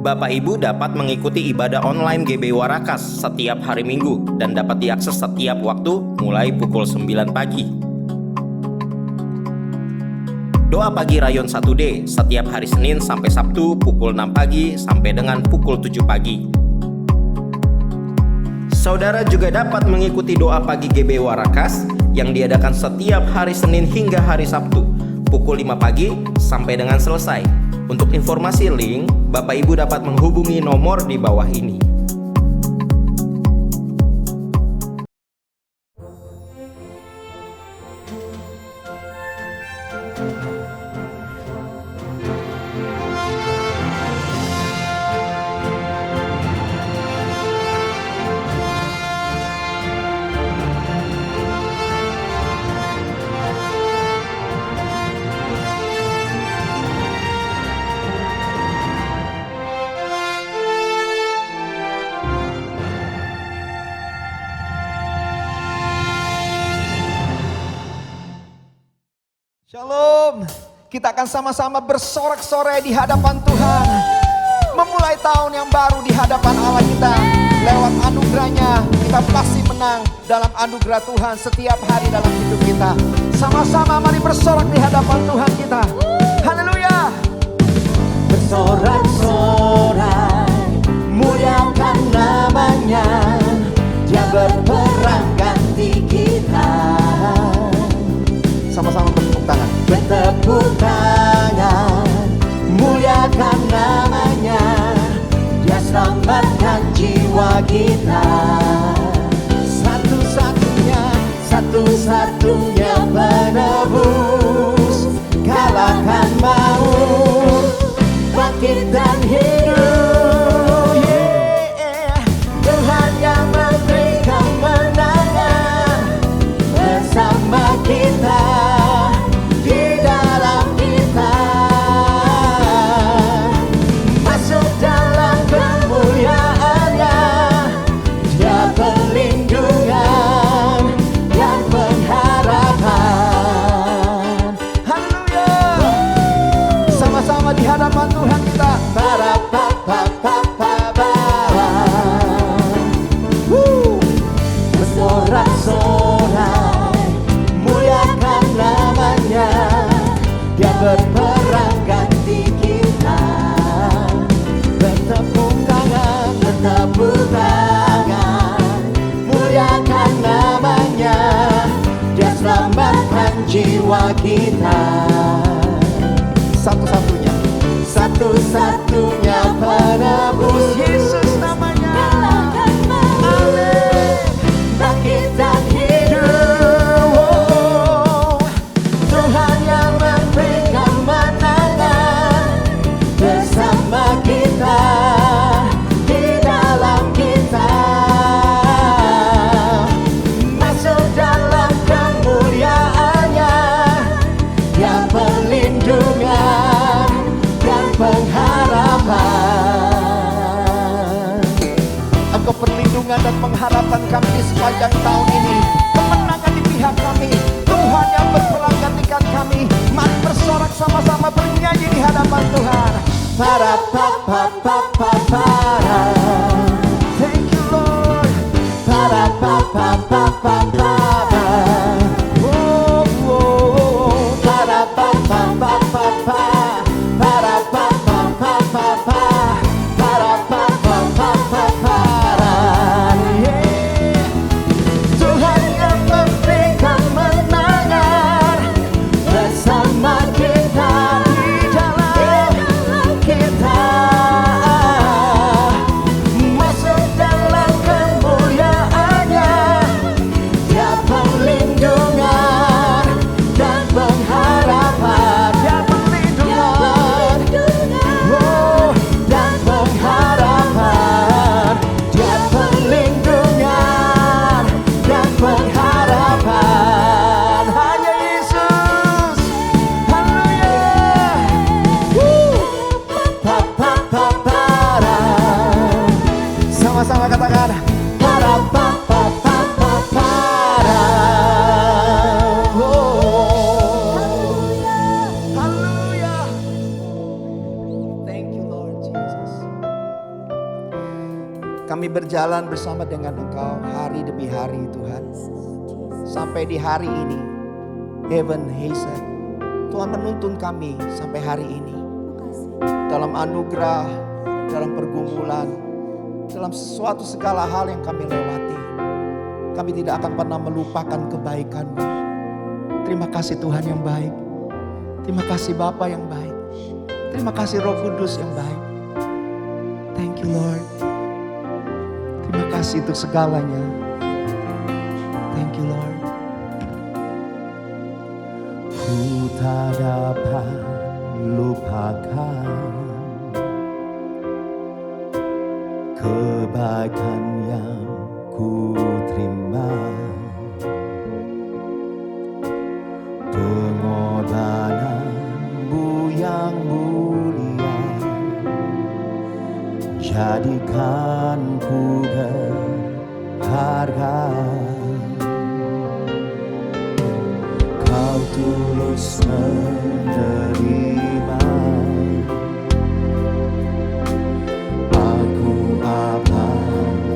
Bapak Ibu dapat mengikuti ibadah online GBI Warakas setiap hari Minggu dan dapat diakses setiap waktu mulai pukul 9 pagi. Doa pagi Rayon 1D setiap hari Senin sampai Sabtu pukul 6 pagi sampai dengan pukul 7 pagi. Saudara juga dapat mengikuti doa pagi GBI Warakas yang diadakan setiap hari Senin hingga hari Sabtu pukul 5 pagi sampai dengan selesai. Untuk informasi link, Bapak Ibu dapat menghubungi nomor di bawah ini. Shalom, kita akan sama-sama bersorak-sorai di hadapan Tuhan. Memulai tahun yang baru di hadapan Allah kita. Lewat anugerahnya kita pasti menang dalam anugerah Tuhan setiap hari dalam hidup kita. Sama-sama mari bersorak di hadapan Tuhan kita. Haleluya. Bersorak-sorai, muliakan namanya. Dia berperang ganti kita. Sama-sama bertepuk tangan. Bertepuk tangan, muliakan namanya. Dia selamatkan jiwa kita. Satu-satunya penebus. Kalahkan maut, bangkit dan hidup. Tuhan yang memberi kemenangan bersama kita. Di hadapan Tuhan kita. Bersorak-sorai, muliakan namanya. Dia berperang ganti kita. Bertepuk tangan, muliakan namanya. Dia selamatkan jiwa kita. Satu-satunya penebus, Yesus namanya. Amin. Bangkit dan hidup. Tuhan yang memberi kemenangan bersama kita, di dalam kita. Masuk dalam kemuliaannya, yang perlindungan, pengharapan. Engkau perlindungan dan pengharapan kami di sepanjang tahun ini. Kemenangan di pihak kami. Tuhan yang berperang gantikan kami. Mari bersorak sama-sama bernyanyi di hadapan Tuhan. Para. Thank you Lord. Para. berjalan bersama dengan Engkau hari demi hari Tuhan. Sampai di hari ini, Heaven Hazen, Tuhan menuntun kami sampai hari ini. Dalam anugerah, dalam pergumulan, dalam sesuatu segala hal yang kami lewati, kami tidak akan pernah melupakan kebaikan-Mu. Terima kasih Tuhan yang baik. Terima kasih Bapa yang baik. Terima kasih Roh Kudus yang baik. Thank you Lord. Terima kasih untuk segalanya. Thank you Lord. Ku tak dapat lupakan kebaikan yang ku terima, pengorbanan-Mu yang mulia, jadikan ku berharga. Kau tulus menerima aku apa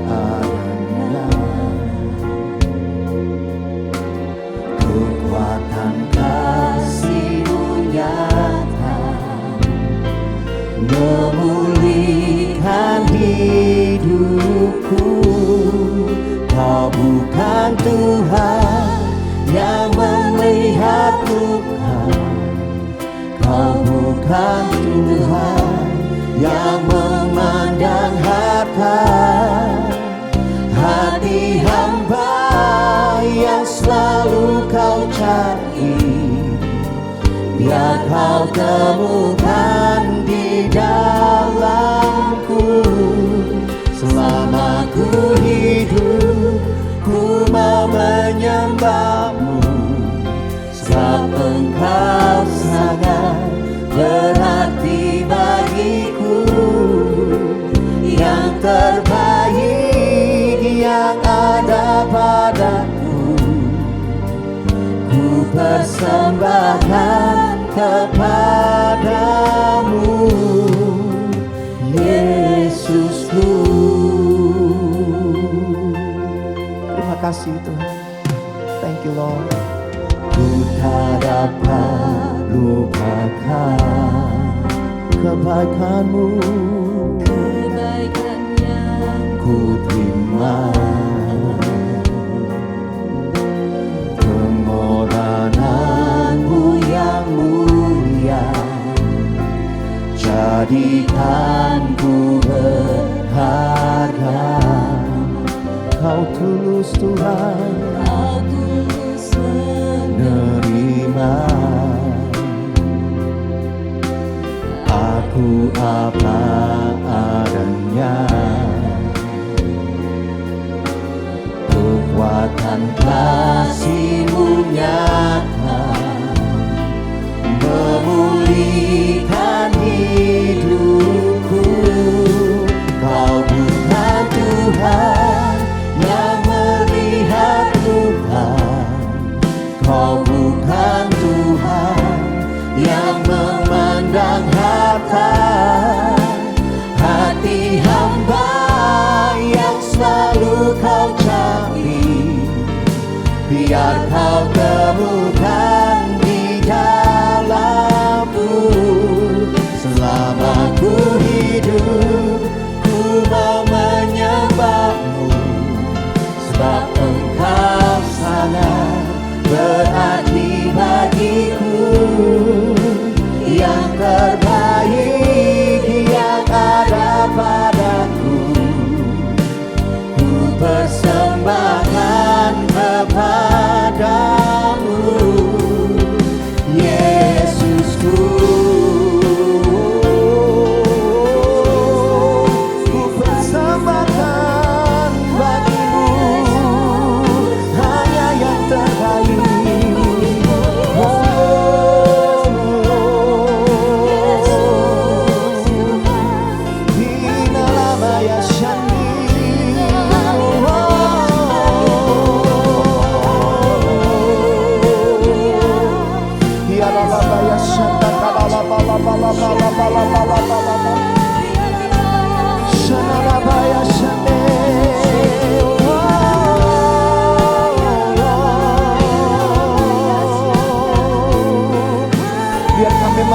adanya. Kekuatan kasih-Mu nyata memulihkan hidupku. Kau bukan Tuhan yang melihat luka, Kau bukan Tuhan yang memandang harta. Hati hamba yang selalu Kau cari, biar Kau temukan di dalamku. Selama ku hidup, ku mau menyembah-Mu, sebab Engkau sangat berarti bagiku. Yang terbaik yang ada padaku, ku persembahkan kepadamu, Yesusku. Terima kasih Tuhan. Thank you Lord. Ku tak dapat lupakan kebaikan-Mu, kebaikan yang ku terima, pengorbanan-Mu yang mulia, jadikan ku berharga. Kau tulus Tuhan Kau tulus menerima aku apa adanya. Kekuatan kasih-Mu nyata memulihkan hidupku. Kau bukan Tuhan yang melihat luka, Kau bukan Tuhan yang memandang harta.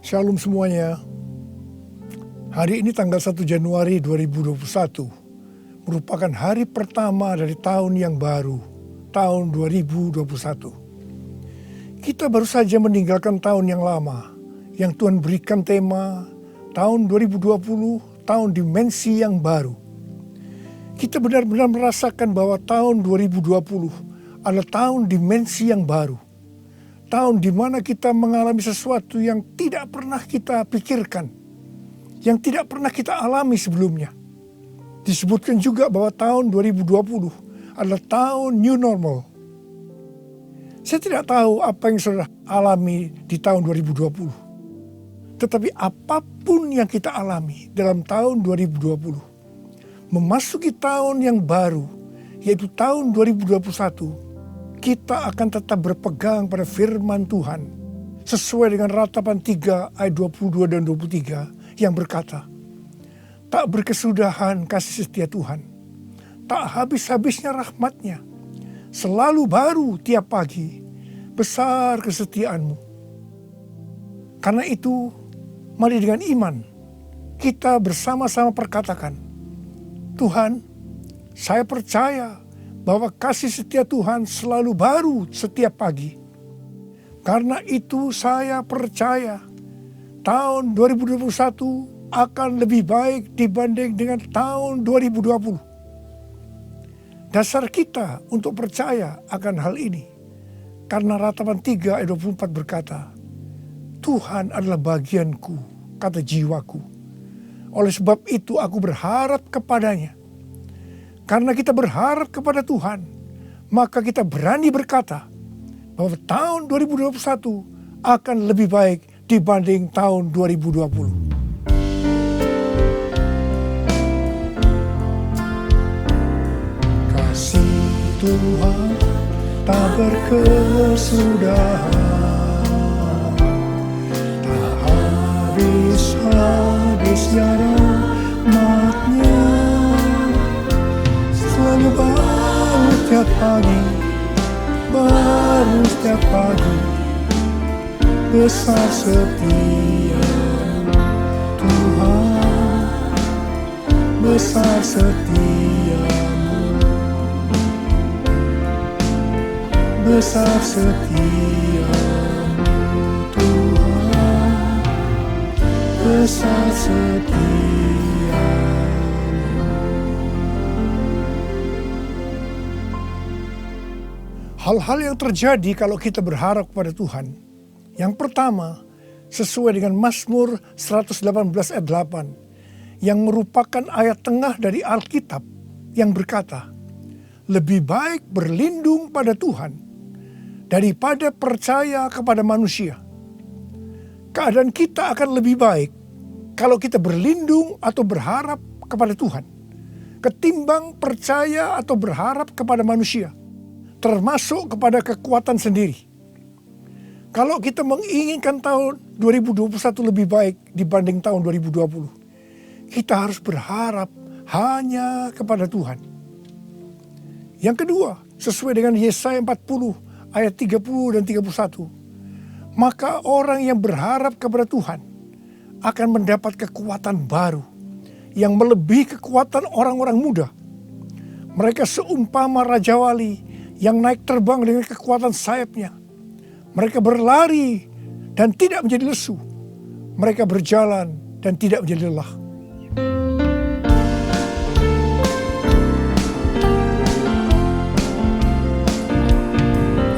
Shalom semuanya. Hari ini tanggal 1 Januari 2021 merupakan hari pertama dari tahun yang baru, tahun 2021. Kita baru saja meninggalkan tahun yang lama, yang Tuhan berikan tema tahun 2020, tahun dimensi yang baru. Kita benar-benar merasakan bahwa tahun 2020 adalah tahun dimensi yang baru. Tahun di mana kita mengalami sesuatu yang tidak pernah kita pikirkan, yang tidak pernah kita alami sebelumnya. Disebutkan juga bahwa tahun 2020 adalah tahun new normal. Saya tidak tahu apa yang saudara alami di tahun 2020. Tetapi apapun yang kita alami dalam tahun 2020, memasuki tahun yang baru, yaitu tahun 2021, kita akan tetap berpegang pada firman Tuhan sesuai dengan Ratapan 3 ayat 22 dan 23 yang berkata, tak berkesudahan kasih setia Tuhan, tak habis-habisnya rahmat-Nya, selalu baru tiap pagi, besar kesetiaanmu. Karena itu, mari dengan iman kita bersama-sama perkatakan, Tuhan, saya percaya bahwa kasih setia Tuhan selalu baru setiap pagi. Karena itu saya percaya tahun 2021 akan lebih baik dibanding dengan tahun 2020. Dasar kita untuk percaya akan hal ini, karena Ratapan 3 ayat 24 berkata, Tuhan adalah bagianku, kata jiwaku. Oleh sebab itu aku berharap kepadanya. Karena kita berharap kepada Tuhan, maka kita berani berkata bahwa tahun 2021 akan lebih baik dibanding tahun 2020. Kasih Tuhan tak berkesudahan, tak habis-habisnya rahmat-Nya, selalu baru setiap pagi, baru setiap pagi, besar setia Tuhan, besar setia-Mu, besar setia-Mu Tuhan, besar setia. Hal-hal yang terjadi kalau kita berharap kepada Tuhan. Yang pertama, sesuai dengan Mazmur 118 ayat 8, yang merupakan ayat tengah dari Alkitab yang berkata, lebih baik berlindung pada Tuhan daripada percaya kepada manusia. Keadaan kita akan lebih baik kalau kita berlindung atau berharap kepada Tuhan, ketimbang percaya atau berharap kepada manusia, termasuk kepada kekuatan sendiri. Kalau kita menginginkan tahun 2021 lebih baik dibanding tahun 2020, kita harus berharap hanya kepada Tuhan. Yang kedua, sesuai dengan Yesaya 40 ayat 30 dan 31, maka orang yang berharap kepada Tuhan akan mendapat kekuatan baru yang melebihi kekuatan orang-orang muda. Mereka seumpama Raja Wali yang naik terbang dengan kekuatan sayapnya. Mereka berlari dan tidak menjadi lesu. Mereka berjalan dan tidak menjadi lelah.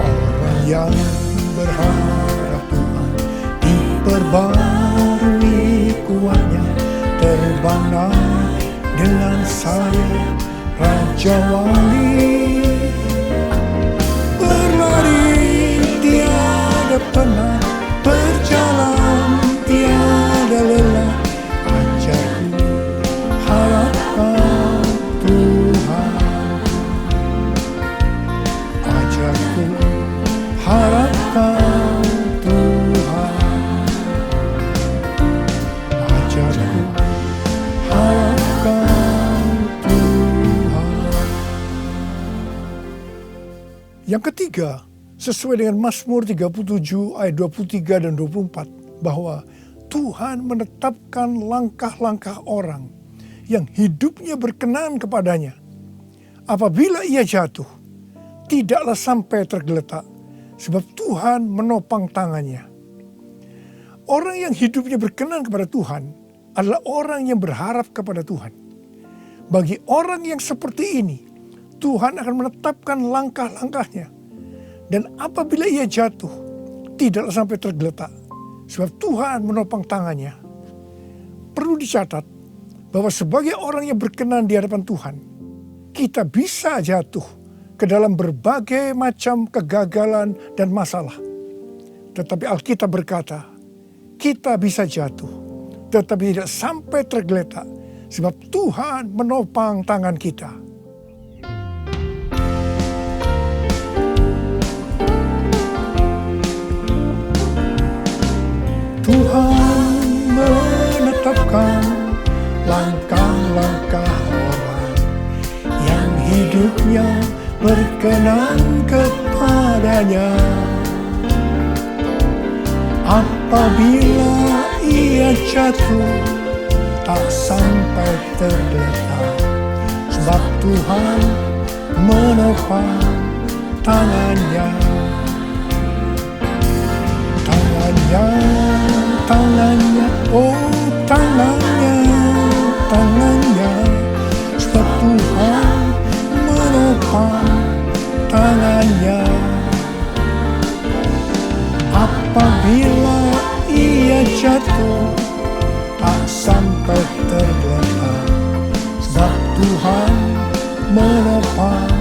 Orang yang berharap Tuhan diperbarui kuatnya, terbanglah dengan sayap Raja Wali. Pernah berjalan tiada lelah, ajarku harapkan Tuhan, ajarku harapkan Tuhan, ajarku harapkan Tuhan. Yang ketiga, sesuai dengan Mazmur 37 ayat 23 dan 24, bahwa Tuhan menetapkan langkah-langkah orang yang hidupnya berkenan kepadanya. Apabila ia jatuh, tidaklah sampai tergeletak, sebab Tuhan menopang tangannya. Orang yang hidupnya berkenan kepada Tuhan adalah orang yang berharap kepada Tuhan. Bagi orang yang seperti ini, Tuhan akan menetapkan langkah-langkahnya. Dan apabila ia jatuh, tidaklah sampai tergeletak, sebab Tuhan menopang tangannya. Perlu dicatat bahwa sebagai orang yang berkenan di hadapan Tuhan, kita bisa jatuh ke dalam berbagai macam kegagalan dan masalah. Tetapi Alkitab berkata, kita bisa jatuh, tetapi tidak sampai tergeletak, sebab Tuhan menopang tangan kita. Tuhan menetapkan langkah-langkah orang yang hidupnya berkenan kepadanya. Apabila ia jatuh, tak sampai tergeletak, sebab Tuhan menopang tangannya. Tangannya, oh tangannya, sebab Tuhan menopang tangannya. Apabila ia jatuh, tak sampai tergeletak, sebab Tuhan menopang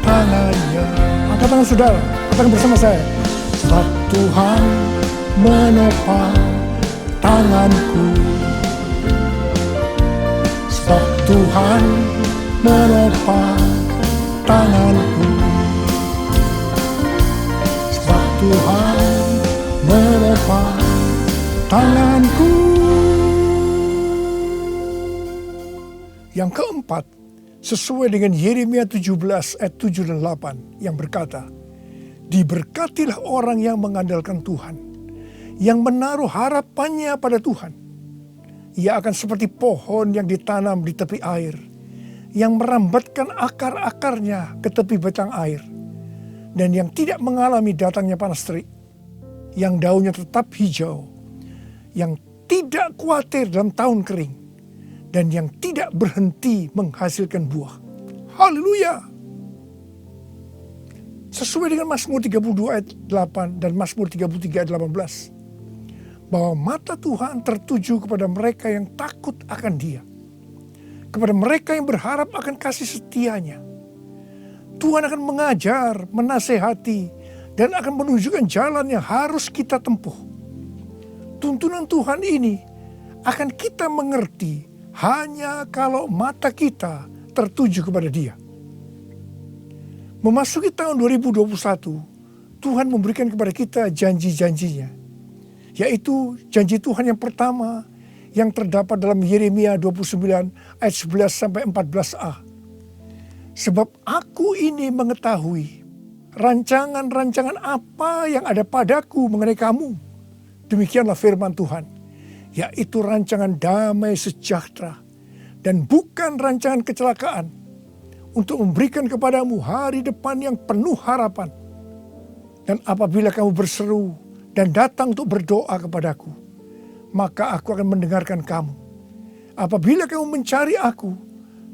tangannya. Angkat tangan saudara, katakan bersama saya. Sebab Tuhan menopang tanganku. Sebab Tuhan menopang tanganku. Sebab Tuhan menopang tanganku. Yang keempat, sesuai dengan Yeremia 17 ayat 7 dan 8 yang berkata, diberkatilah orang yang mengandalkan Tuhan, yang menaruh harapannya pada Tuhan. Ia akan seperti pohon yang ditanam di tepi air, yang merambatkan akar-akarnya ke tepi batang air, dan yang tidak mengalami datangnya panas terik, yang daunnya tetap hijau, yang tidak khawatir dalam tahun kering, dan yang tidak berhenti menghasilkan buah. Haleluya! Sesuai dengan Mazmur 32 ayat 8 dan Mazmur 33 ayat 18. Bahwa mata Tuhan tertuju kepada mereka yang takut akan Dia. Kepada mereka yang berharap akan kasih setianya. Tuhan akan mengajar, menasehati, dan akan menunjukkan jalan yang harus kita tempuh. Tuntunan Tuhan ini akan kita mengerti hanya kalau mata kita tertuju kepada Dia. Memasuki tahun 2021, Tuhan memberikan kepada kita janji-janjinya. Yaitu janji Tuhan yang pertama yang terdapat dalam Yeremia 29 ayat 11 sampai 14a. Sebab aku ini mengetahui rancangan-rancangan apa yang ada padaku mengenai kamu. Demikianlah firman Tuhan. Yaitu rancangan damai sejahtera dan bukan rancangan kecelakaan. Untuk memberikan kepadamu hari depan yang penuh harapan. Dan apabila kamu berseru dan datang untuk berdoa kepadaku, maka aku akan mendengarkan kamu. Apabila kamu mencari aku,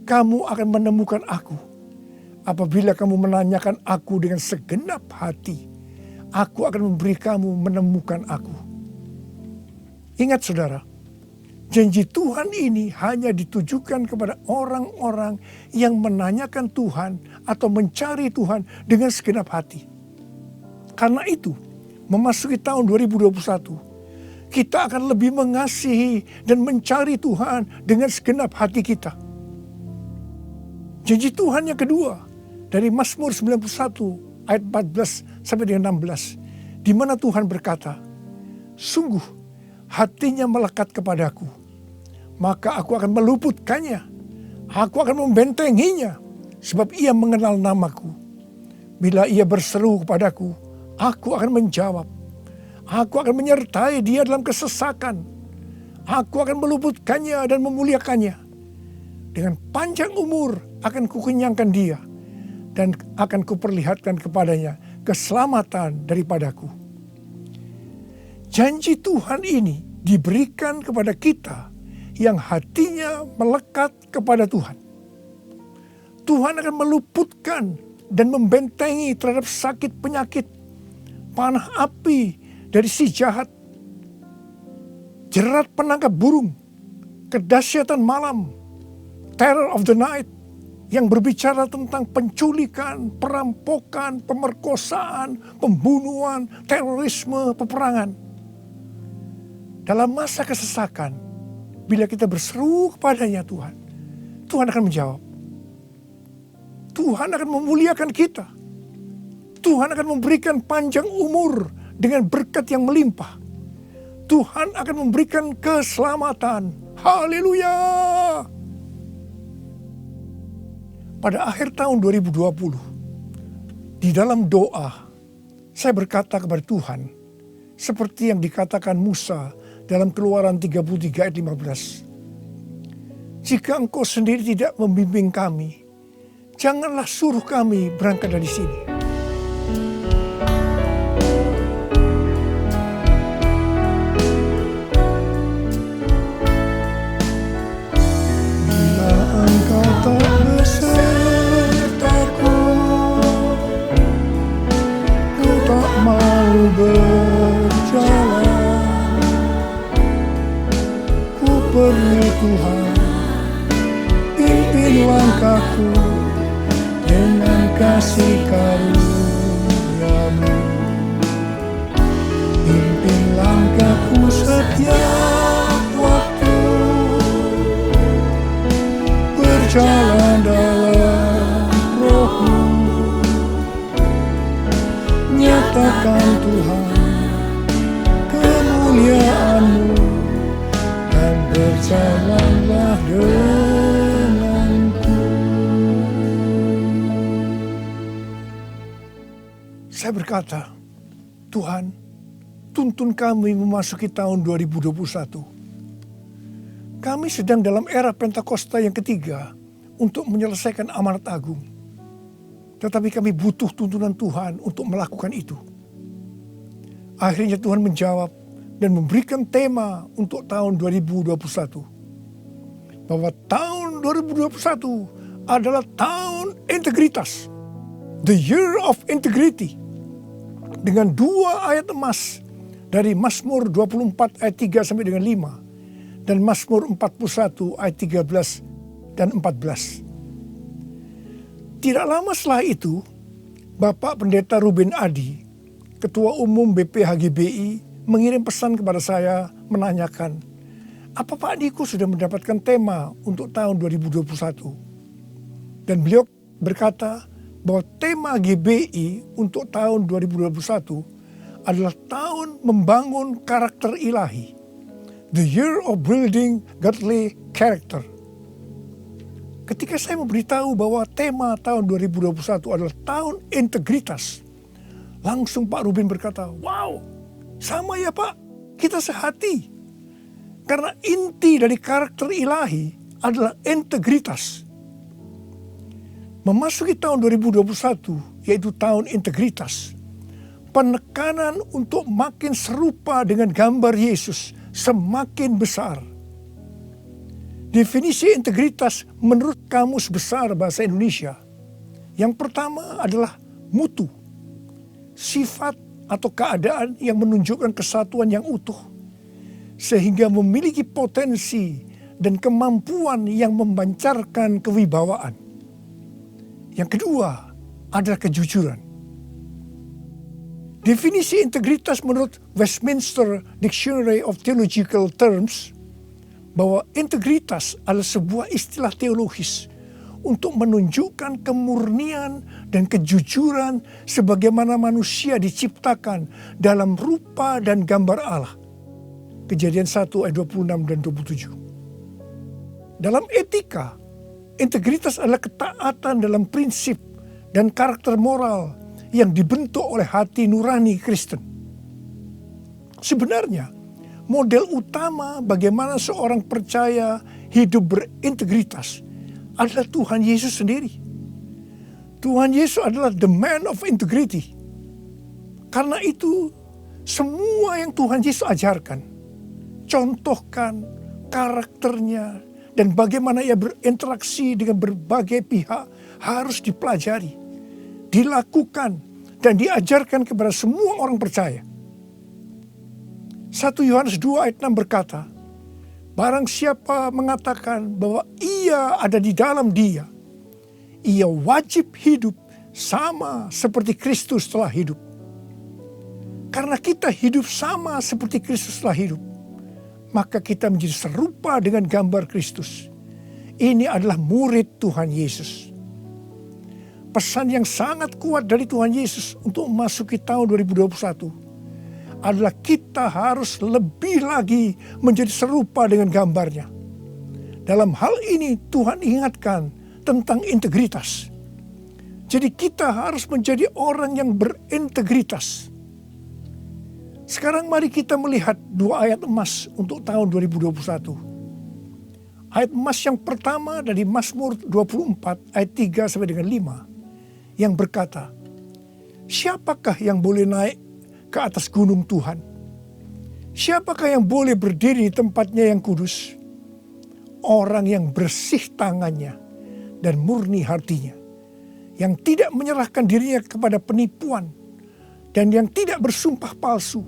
kamu akan menemukan aku. Apabila kamu menanyakan aku dengan segenap hati, aku akan memberi kamu menemukan aku. Ingat saudara, janji Tuhan ini hanya ditujukan kepada orang-orang yang menanyakan Tuhan atau mencari Tuhan dengan segenap hati. Karena itu, memasuki tahun 2021, kita akan lebih mengasihi dan mencari Tuhan dengan segenap hati kita. Janji Tuhan yang kedua dari Mazmur 91 ayat 14 sampai dengan 16, di mana Tuhan berkata, sungguh hatinya melekat kepadaku, maka aku akan meluputkannya, aku akan membentenginya, sebab ia mengenal namaku. Bila ia berseru kepadaku, aku akan menjawab. Aku akan menyertai dia dalam kesesakan. Aku akan meluputkannya dan memuliakannya. Dengan panjang umur akan kukenyangkan dia, dan akan kuperlihatkan kepadanya keselamatan daripadaku. Janji Tuhan ini diberikan kepada kita yang hatinya melekat kepada Tuhan. Tuhan akan meluputkan dan membentengi terhadap sakit penyakit, panah api dari si jahat, jerat penangkap burung, kedahsyatan malam, terror of the night, yang berbicara tentang penculikan, perampokan, pemerkosaan, pembunuhan, terorisme, peperangan. dalam masa kesesakan, bila kita berseru kepadanya Tuhan, Tuhan akan menjawab. Tuhan akan memuliakan kita. Tuhan akan memberikan panjang umur dengan berkat yang melimpah. Tuhan akan memberikan keselamatan. Haleluya! Pada akhir tahun 2020, di dalam doa, saya berkata kepada Tuhan, seperti yang dikatakan Musa dalam Keluaran 33 ayat 15. Jika Engkau sendiri tidak membimbing kami, janganlah suruh kami berangkat dari sini. Bila Engkau tak besertaku, ku tak mau berjalan. Ku perlu Tuhan, pimpin langkahku dengan kasih karunia-Mu. Pimpin langkahku setiap waktu, berjalan dalam Roh-Mu. Nyatakan Tuhan kemuliaan-Mu dan berjalanlah denganku. Saya berkata, Tuhan, tuntun kami memasuki tahun 2021. Kami sedang dalam era Pentakosta yang ketiga untuk menyelesaikan amanat agung. Tetapi kami butuh tuntunan Tuhan untuk melakukan itu. Akhirnya Tuhan menjawab dan memberikan tema untuk tahun 2021. Bahwa tahun 2021 adalah tahun integritas. The year of integrity. Dengan 2 ayat emas dari Mazmur 24 ayat 3 sampai dengan 5. Dan Mazmur 41 ayat 13 dan 14. Tidak lama setelah itu, Bapak Pendeta Ruben Adi, Ketua Umum BPHGBI, mengirim pesan kepada saya menanyakan, apa Pak Niko sudah mendapatkan tema untuk tahun 2021? Dan beliau berkata bahwa tema GBI untuk tahun 2021 adalah tahun membangun karakter ilahi. The year of building godly character. Ketika saya memberitahu bahwa tema tahun 2021 adalah tahun integritas, langsung Pak Ruben berkata, wow, sama ya Pak, kita sehati. Karena inti dari karakter ilahi adalah integritas. Memasuki tahun 2021, yaitu tahun integritas, penekanan untuk makin serupa dengan gambar Yesus semakin besar. Definisi integritas menurut Kamus Besar Bahasa Indonesia, yang pertama adalah mutu, sifat atau keadaan yang menunjukkan kesatuan yang utuh, sehingga memiliki potensi dan kemampuan yang memancarkan kewibawaan. Yang kedua adalah kejujuran. Definisi integritas menurut Westminster Dictionary of Theological Terms, bahwa integritas adalah sebuah istilah teologis untuk menunjukkan kemurnian dan kejujuran sebagaimana manusia diciptakan dalam rupa dan gambar Allah. Kejadian 1 ayat 26 dan 27. Dalam etika, integritas adalah ketaatan dalam prinsip dan karakter moral yang dibentuk oleh hati nurani Kristen. Sebenarnya, model utama bagaimana seorang percaya hidup berintegritas adalah Tuhan Yesus sendiri. Tuhan Yesus adalah the man of integrity. Karena itu, semua yang Tuhan Yesus ajarkan, contohkan karakternya, dan bagaimana ia berinteraksi dengan berbagai pihak harus dipelajari, dilakukan, dan diajarkan kepada semua orang percaya. 1 Yohanes 2 ayat 6 berkata, barang siapa mengatakan bahwa ia ada di dalam dia, ia wajib hidup sama seperti Kristus telah hidup. Karena kita hidup sama seperti Kristus telah hidup, maka kita menjadi serupa dengan gambar Kristus. Ini adalah murid Tuhan Yesus. Pesan yang sangat kuat dari Tuhan Yesus untuk memasuki tahun 2021 adalah kita harus lebih lagi menjadi serupa dengan gambarnya. Dalam hal ini Tuhan ingatkan tentang integritas. Jadi kita harus menjadi orang yang berintegritas. Sekarang mari kita melihat 2 ayat emas untuk tahun 2021. Ayat emas yang pertama dari Mazmur 24 ayat 3 sampai dengan 5 yang berkata, siapakah yang boleh naik ke atas gunung Tuhan? Siapakah yang boleh berdiri di tempatnya yang kudus? Orang yang bersih tangannya dan murni hatinya, yang tidak menyerahkan dirinya kepada penipuan dan yang tidak bersumpah palsu.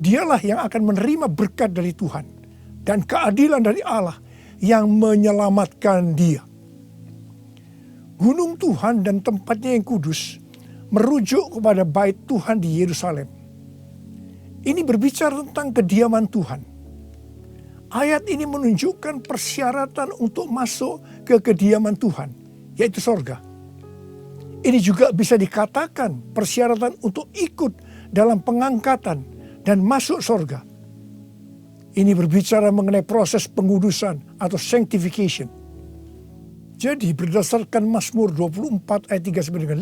Dialah yang akan menerima berkat dari Tuhan dan keadilan dari Allah yang menyelamatkan dia. Gunung Tuhan dan tempatnya yang kudus merujuk kepada bait Tuhan di Yerusalem. Ini berbicara tentang kediaman Tuhan. Ayat ini menunjukkan persyaratan untuk masuk ke kediaman Tuhan, yaitu sorga. Ini juga bisa dikatakan persyaratan untuk ikut dalam pengangkatan dan masuk sorga. Ini berbicara mengenai proses pengudusan atau sanctification. Jadi berdasarkan Mazmur 24 ayat 3 sampai dengan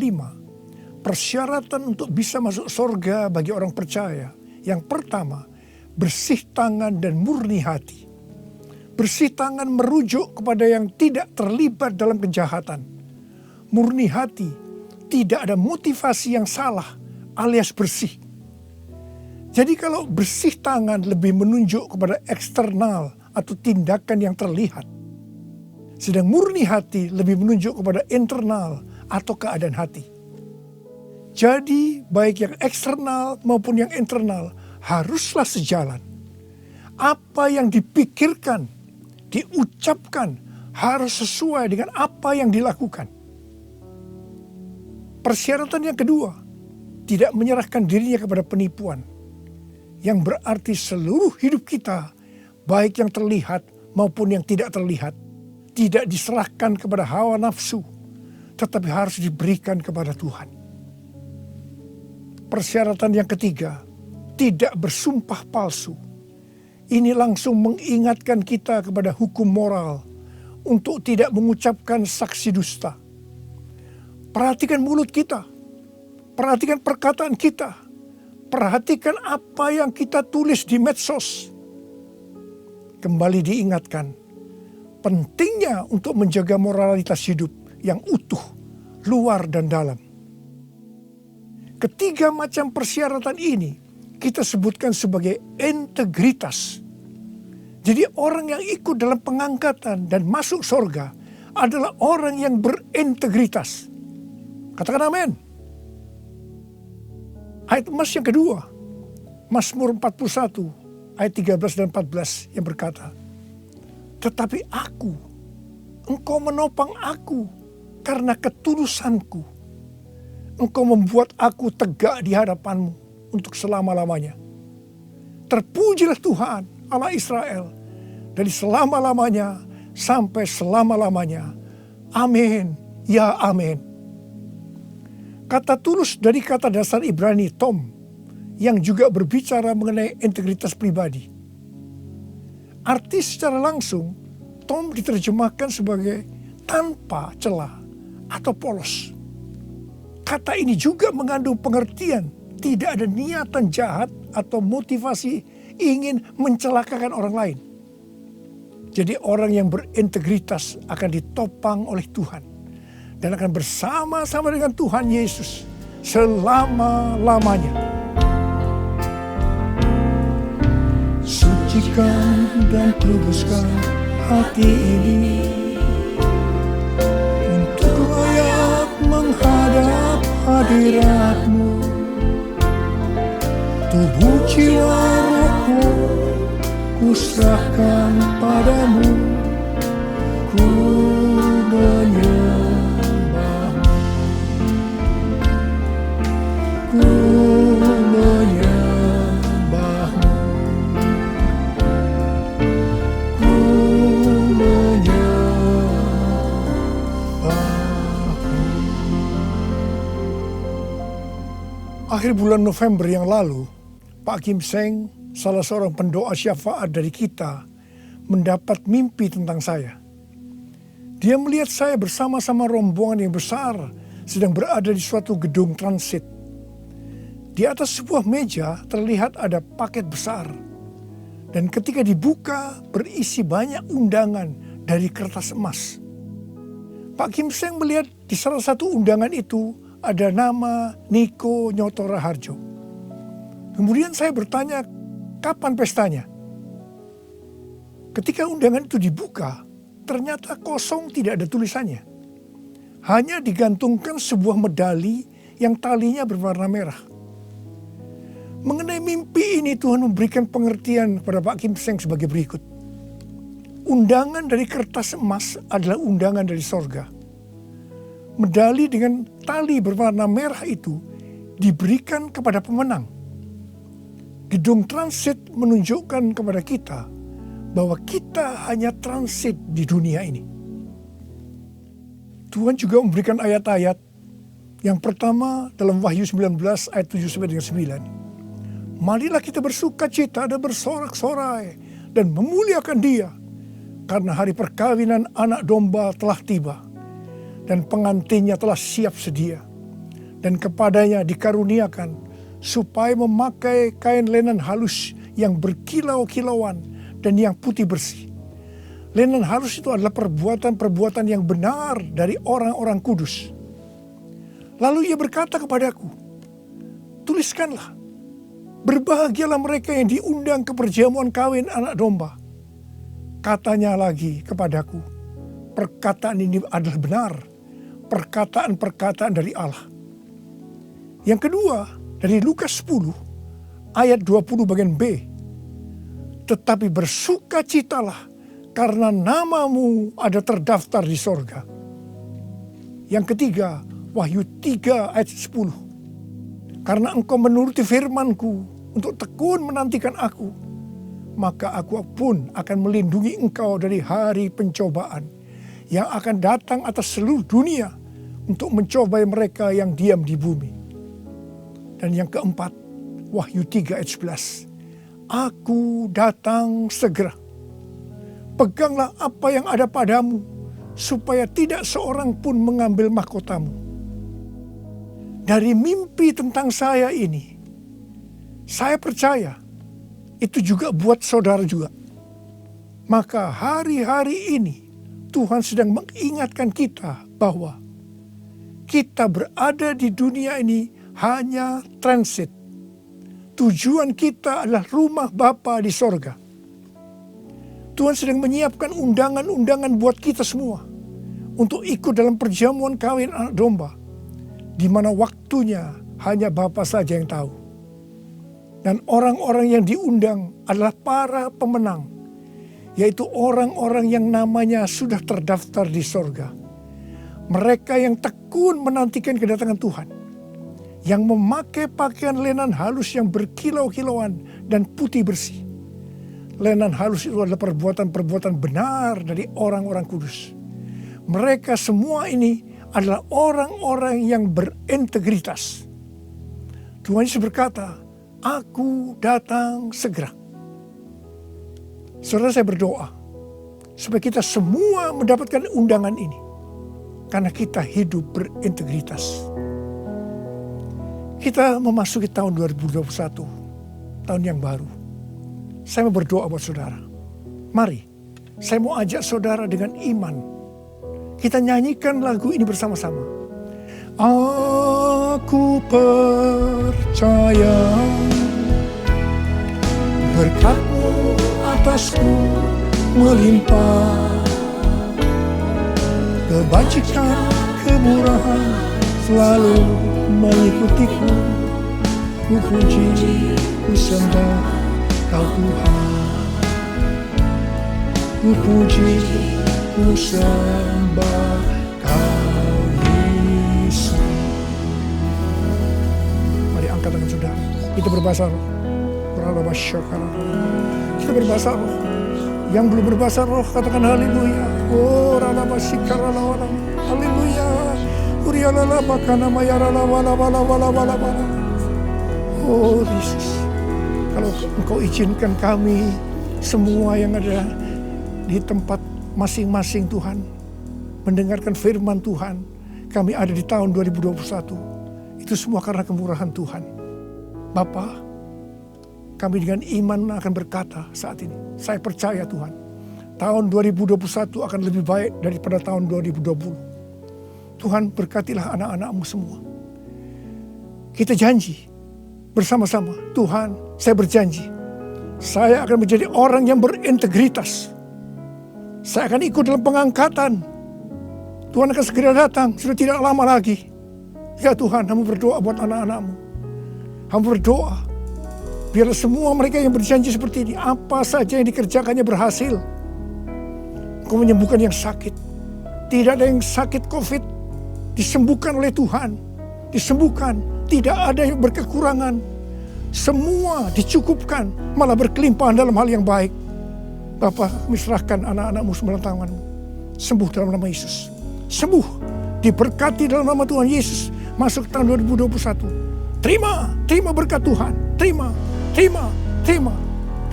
5, persyaratan untuk bisa masuk sorga bagi orang percaya, yang pertama, bersih tangan dan murni hati. Bersih tangan merujuk kepada yang tidak terlibat dalam kejahatan. Murni hati, tidak ada motivasi yang salah alias bersih. Jadi kalau bersih tangan lebih menunjuk kepada eksternal atau tindakan yang terlihat. Sedang murni hati lebih menunjuk kepada internal atau keadaan hati. Jadi baik yang eksternal maupun yang internal haruslah sejalan. Apa yang dipikirkan, diucapkan harus sesuai dengan apa yang dilakukan. Persyaratan yang kedua, tidak menyerahkan dirinya kepada penipuan. Yang berarti seluruh hidup kita, baik yang terlihat maupun yang tidak terlihat, tidak diserahkan kepada hawa nafsu, tetapi harus diberikan kepada Tuhan. Persyaratan yang ketiga, tidak bersumpah palsu. Ini langsung mengingatkan kita kepada hukum moral untuk tidak mengucapkan saksi dusta. Perhatikan mulut kita, perhatikan perkataan kita, perhatikan apa yang kita tulis di medsos. Kembali diingatkan, pentingnya untuk menjaga moralitas hidup yang utuh, luar dan dalam. Ketiga macam persyaratan ini kita sebutkan sebagai integritas. Jadi orang yang ikut dalam pengangkatan dan masuk surga adalah orang yang berintegritas. Katakan amin. Ayat emas yang kedua, Mazmur 41 ayat 13 dan 14 yang berkata, tetapi aku, engkau menopang aku karena ketulusanku. Engkau membuat aku tegak di hadapanmu untuk selama-lamanya. Terpujilah Tuhan Allah Israel dari selama-lamanya sampai selama-lamanya. Amin, ya amin. Kata tulus dari kata dasar Ibrani tom yang juga berbicara mengenai integritas pribadi. Arti secara langsung, tom diterjemahkan sebagai tanpa celah atau polos. Kata ini juga mengandung pengertian tidak ada niatan jahat atau motivasi ingin mencelakakan orang lain. Jadi orang yang berintegritas akan ditopang oleh Tuhan dan akan bersama-sama dengan Tuhan Yesus selama-lamanya. Sucikan dan kuduskan hati ini untuk layak menghadap hadirat-Mu. Tubuh jiwa rohku ku serahkan padamu, ku menyembahmu, ku menyembahmu. Akhir bulan November yang lalu, Pak Kim Seng, salah seorang pendoa syafaat dari kita, mendapat mimpi tentang saya. Dia melihat saya bersama-sama rombongan yang besar sedang berada di suatu gedung transit. Di atas sebuah meja terlihat ada paket besar. Dan ketika dibuka berisi banyak undangan dari kertas emas. Pak Kim Seng melihat di salah satu undangan itu ada nama Niko Nyoto Raharjo. Kemudian saya bertanya, kapan pestanya? Ketika undangan itu dibuka, ternyata kosong, tidak ada tulisannya. Hanya digantungkan sebuah medali yang talinya berwarna merah. Mengenai mimpi ini Tuhan memberikan pengertian kepada Pak Kim Seng sebagai berikut. Undangan dari kertas emas adalah undangan dari sorga. Medali dengan tali berwarna merah itu diberikan kepada pemenang. Gedung transit menunjukkan kepada kita bahwa kita hanya transit di dunia ini. Tuhan juga memberikan ayat-ayat. Yang pertama dalam Wahyu 19 ayat 7-9. Marilah kita bersuka cita dan bersorak-sorai dan memuliakan Dia, karena hari perkawinan anak domba telah tiba dan pengantinnya telah siap sedia, dan kepadanya dikaruniakan supaya memakai kain lenan halus yang berkilau-kilauan dan yang putih bersih. Lenan halus itu adalah perbuatan-perbuatan yang benar dari orang-orang kudus. Lalu ia berkata kepadaku, tuliskanlah, berbahagialah mereka yang diundang ke perjamuan kawin anak domba. Katanya lagi kepadaku, perkataan ini adalah benar, perkataan-perkataan dari Allah. Yang kedua, dari Lukas 10 ayat 20 bagian B. Tetapi bersukacitalah karena namamu ada terdaftar di sorga. Yang ketiga, Wahyu 3 ayat 10. Karena engkau menuruti firmanku untuk tekun menantikan aku, maka aku pun akan melindungi engkau dari hari pencobaan yang akan datang atas seluruh dunia untuk mencobai mereka yang diam di bumi. Dan yang keempat, Wahyu 3 ayat 11. Aku datang segera. Peganglah apa yang ada padamu, supaya tidak seorang pun mengambil mahkotamu. Dari mimpi tentang saya ini, saya percaya itu juga buat saudara juga. Maka hari-hari ini Tuhan sedang mengingatkan kita bahwa kita berada di dunia ini hanya transit. Tujuan kita adalah rumah Bapa di sorga. Tuhan sedang menyiapkan undangan-undangan buat kita semua untuk ikut dalam perjamuan kawin anak domba, di mana waktunya hanya Bapa saja yang tahu. Dan orang-orang yang diundang adalah para pemenang, yaitu orang-orang yang namanya sudah terdaftar di sorga. Mereka yang tekun menantikan kedatangan Tuhan, yang memakai pakaian lenan halus yang berkilau-kilauan dan putih bersih. Lenan halus itu adalah perbuatan-perbuatan benar dari orang-orang kudus. Mereka semua ini adalah orang-orang yang berintegritas. Tuhan Yesus berkata, aku datang segera. Saudara, saya berdoa supaya kita semua mendapatkan undangan ini, karena kita hidup berintegritas. Kita memasuki tahun 2021, tahun yang baru. Saya mau berdoa buat saudara. Mari, saya mau ajak saudara dengan iman. Kita nyanyikan lagu ini bersama-sama. Aku percaya berkat-Mu atasku melimpah, kebajikan, kemurahan selalu mengikutiku. Ku puji, ku sembah Kau Tuhan. Ku puji, ku sembah Kau Yesus. Mari angkat tangan saudara. Kita berbahasa roh. Kita berbahasa roh. Yang belum berbahasa roh katakan haleluya. Oh ralabasikaralah. Haleluya. Urialala makana mayarala wala wala wala wala wala. Oh Yesus, kalau Engkau izinkan kami semua yang ada di tempat masing-masing Tuhan, mendengarkan firman Tuhan, kami ada di tahun 2021. Itu semua karena kemurahan Tuhan. Bapa, kami dengan iman akan berkata saat ini, saya percaya Tuhan, tahun 2021 akan lebih baik daripada tahun 2020. Tuhan berkatilah anak-anak-Mu semua. Kita janji bersama-sama, Tuhan, saya berjanji, saya akan menjadi orang yang berintegritas. Saya akan ikut dalam pengangkatan. Tuhan akan segera datang, sudah tidak lama lagi. Ya Tuhan, Hamba berdoa buat anak-anak-Mu. Hamba berdoa, biarlah semua mereka yang berjanji seperti ini, apa saja yang dikerjakannya berhasil. Engkau menyembuhkan yang sakit. Tidak ada yang sakit COVID, disembuhkan oleh Tuhan. Disembuhkan, tidak ada yang berkekurangan. Semua dicukupkan, malah berkelimpahan dalam hal yang baik. Bapa, kami serahkan anak-anak-Mu semua dalam tangan-Mu. Sembuh dalam nama Yesus. Sembuh, diberkati dalam nama Tuhan Yesus. Masuk tahun 2021. Terima berkat Tuhan. Terima.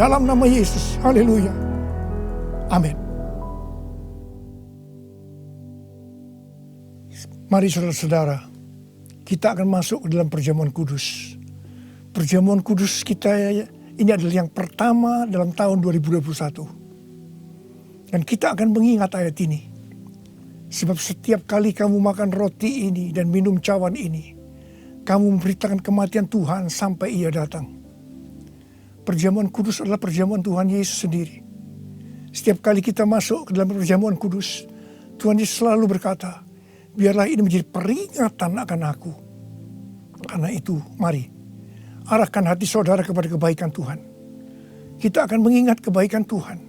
Dalam nama Yesus. Haleluya. Amin. Mari saudara-saudara, kita akan masuk ke dalam perjamuan kudus. Perjamuan kudus kita ini adalah yang pertama dalam tahun 2021. Dan kita akan mengingat ayat ini. Sebab setiap kali kamu makan roti ini dan minum cawan ini, kamu memberitakan kematian Tuhan sampai Ia datang. Perjamuan kudus adalah perjamuan Tuhan Yesus sendiri. Setiap kali kita masuk ke dalam perjamuan kudus, Tuhan Yesus selalu berkata, biarlah ini menjadi peringatan akan aku. Karena itu, mari arahkan hati saudara kepada kebaikan Tuhan. Kita akan mengingat kebaikan Tuhan.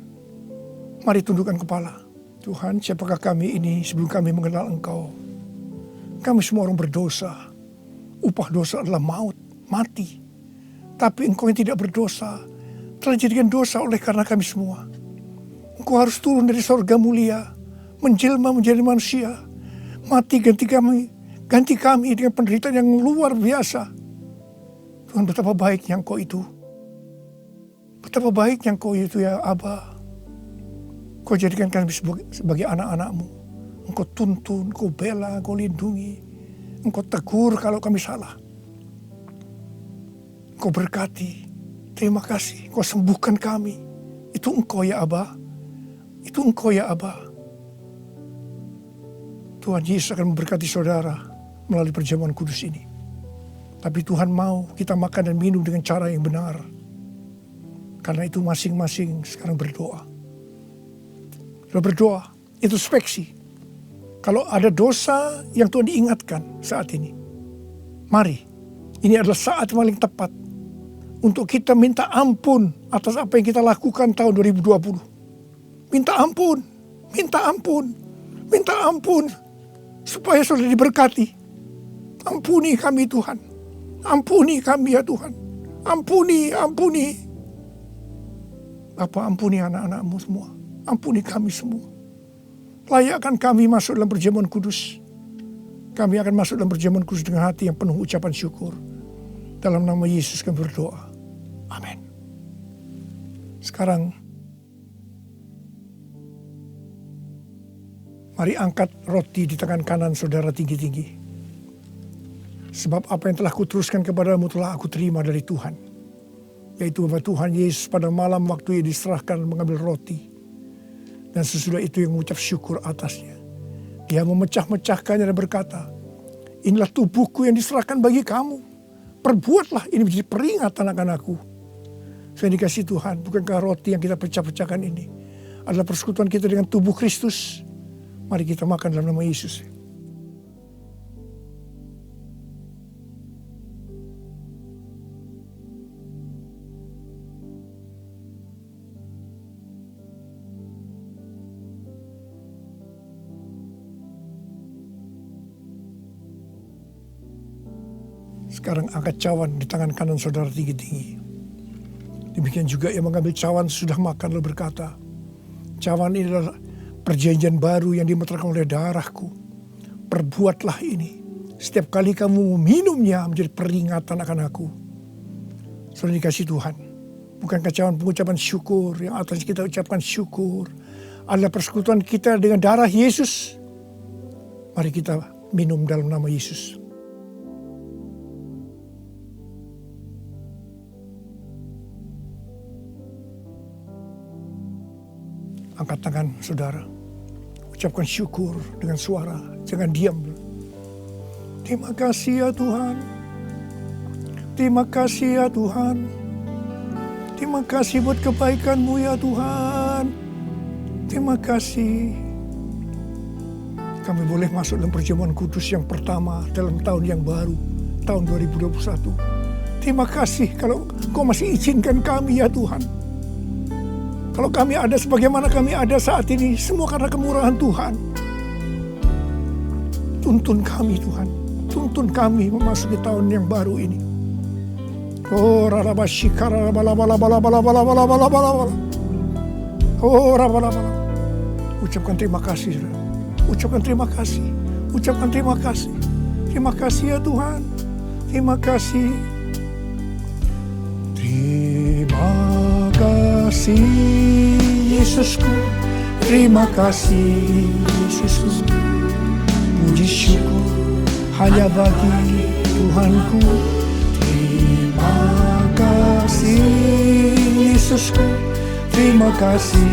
Mari tundukkan kepala. Tuhan, siapakah kami ini sebelum kami mengenal Engkau? Kami semua orang berdosa. Upah dosa adalah maut, mati. Tapi Engkau yang tidak berdosa telah dijadikan dosa oleh karena kami semua. Engkau harus turun dari sorga mulia, menjelma menjadi manusia, mati ganti kami dengan penderitaan yang luar biasa. Tuhan, betapa baiknya Engkau itu. Betapa baiknya Engkau itu ya Aba. Kau jadikan kami sebagai anak-anak-Mu. Engkau tuntun, Engkau bela, Engkau lindungi. Engkau tegur kalau kami salah. Engkau berkati. Terima kasih. Engkau sembuhkan kami. Itu Engkau ya Aba. Itu Engkau ya Aba. Tuhan Yesus akan memberkati saudara melalui perjamuan kudus ini. Tapi Tuhan mau kita makan dan minum dengan cara yang benar. Karena itu masing-masing sekarang berdoa. Sudah berdoa, introspeksi. Kalau ada dosa yang Tuhan diingatkan saat ini, mari, ini adalah saat paling tepat untuk kita minta ampun atas apa yang kita lakukan tahun 2020. Minta ampun, supaya saudara diberkati. Ampuni kami Tuhan, ampuni kami ya Tuhan, ampuni. Bapa, ampuni anak-anak-Mu semua. Ampuni kami semua. Layakkan kami masuk dalam perjamuan kudus. Kami akan masuk dalam perjamuan kudus dengan hati yang penuh ucapan syukur. Dalam nama Yesus kami berdoa. Amin. Sekarang, mari angkat roti di tangan kanan saudara tinggi-tinggi. Sebab apa yang telah kuteruskan kepadamu telah aku terima dari Tuhan. Yaitu bahwa Tuhan Yesus pada malam waktu ia diserahkan mengambil roti. Dan sesudah itu yang mengucap syukur atasnya. Dia memecah-mecahkannya dan berkata, inilah tubuhku yang diserahkan bagi kamu. Perbuatlah ini menjadi peringatan akan aku. Saya dikasih Tuhan, bukankah roti yang kita pecah-pecahkan ini adalah persekutuan kita dengan tubuh Kristus? Mari kita makan dalam nama Yesus. Sekarang angkat cawan di tangan kanan saudara tinggi-tinggi. Demikian juga yang mengambil cawan sudah makan lalu berkata, cawan ini adalah perjanjian baru yang dimeteraikan oleh darahku. Perbuatlah ini. Setiap kali kamu meminumnya menjadi peringatan akan aku. Sudah dikasih Tuhan. Bukan kecauan pengucapan syukur. Yang atas kita ucapkan syukur adalah persekutuan kita dengan darah Yesus. Mari kita minum dalam nama Yesus. Angkat tangan saudara. Ucapkan syukur dengan suara. Jangan diam. Terima kasih ya Tuhan. Terima kasih ya Tuhan. Terima kasih buat kebaikan-Mu ya Tuhan. Terima kasih. Kami boleh masuk dalam perjamuan kudus yang pertama dalam tahun yang baru. Tahun 2021. Terima kasih kalau Kau masih izinkan kami ya Tuhan. Kalau kami ada sebagaimana kami ada saat ini, semua karena kemurahan Tuhan. Tuntun kami Tuhan. Tuntun kami memasuki tahun yang baru ini. Oh, rarabashikara bala. Oh, rabalabala. Ucapkan terima kasih, saudara. Ucapkan terima kasih. Ucapkan terima kasih. Terima kasih ya Tuhan. Terima kasih. Terima kasih Yesusku. Terima kasih Yesusku. Puji syukur hanya bagi Tuhanku. Terima kasih Yesusku. Terima kasih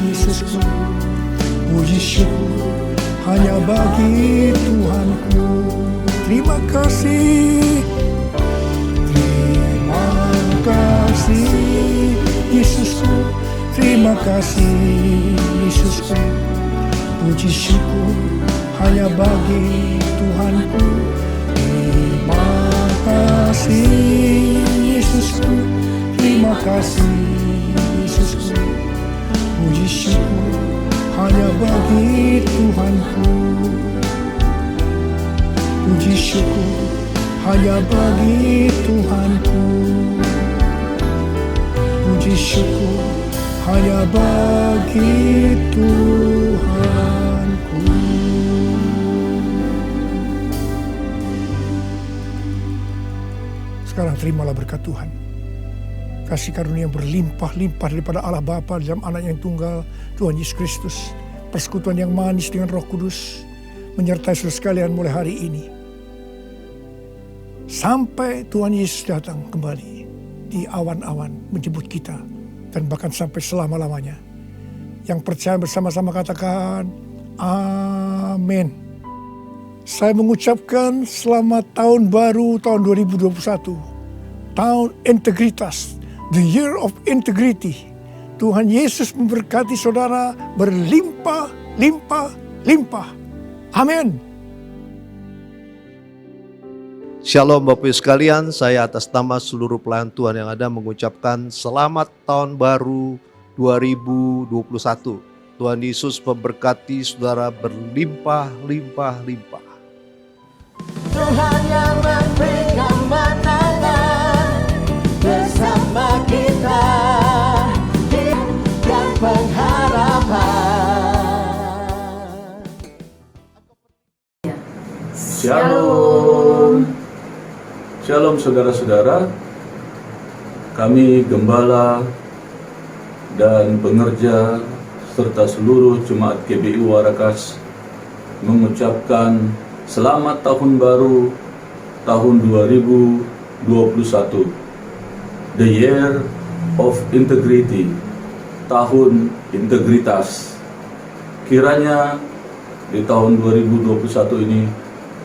Yesusku. Puji syukur hanya bagi Tuhanku. Terima kasih. Terima kasih Yesusku. Terima kasih Yesusku. Puji syukur hanya bagi Tuhanku. Terima kasih Yesusku. Terima kasih Yesusku. Puji syukur hanya bagi Tuhanku. Puji syukur hanya bagi Tuhanku. Puji syukur hanya bagi Tuhanku. Sekarang terimalah berkat Tuhan. Kasih karunia berlimpah-limpah daripada Allah Bapa dalam anak yang tunggal, Tuhan Yesus Kristus. Persekutuan yang manis dengan Roh Kudus menyertai saudara sekalian mulai hari ini. Sampai Tuhan Yesus datang kembali di awan-awan menjemput kita. Dan bahkan sampai selama-lamanya. Yang percaya bersama-sama katakan, amin. Saya mengucapkan selamat tahun baru tahun 2021. Tahun integritas. The year of integrity. Tuhan Yesus memberkati saudara berlimpah, limpah, limpah. Amin. Shalom Bapak Ibu sekalian, saya atas nama seluruh pelayan Tuhan yang ada mengucapkan selamat tahun baru 2021. Tuhan Yesus memberkati saudara berlimpah, limpah, limpah. Tuhan yang memberi kemenangan bersama kita dan pengharapan. Shalom. Shalom saudara-saudara. Kami gembala dan pengerja serta seluruh jemaat GBI Warakas mengucapkan selamat tahun baru tahun 2021. The year of integrity, tahun integritas. Kiranya di tahun 2021 ini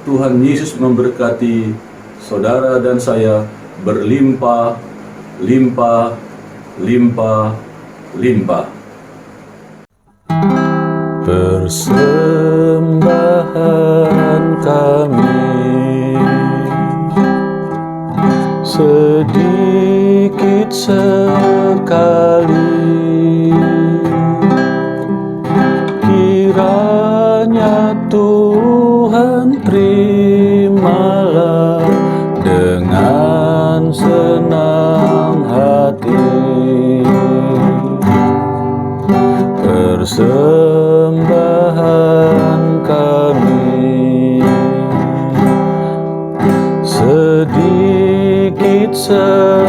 Tuhan Yesus memberkati saudara dan saya berlimpah, limpah, limpah, limpah. Persembahan kami sedikit sekali, kiranya Tuhan terimalah dengan senang hati. Persembahan kami sedikit sekali,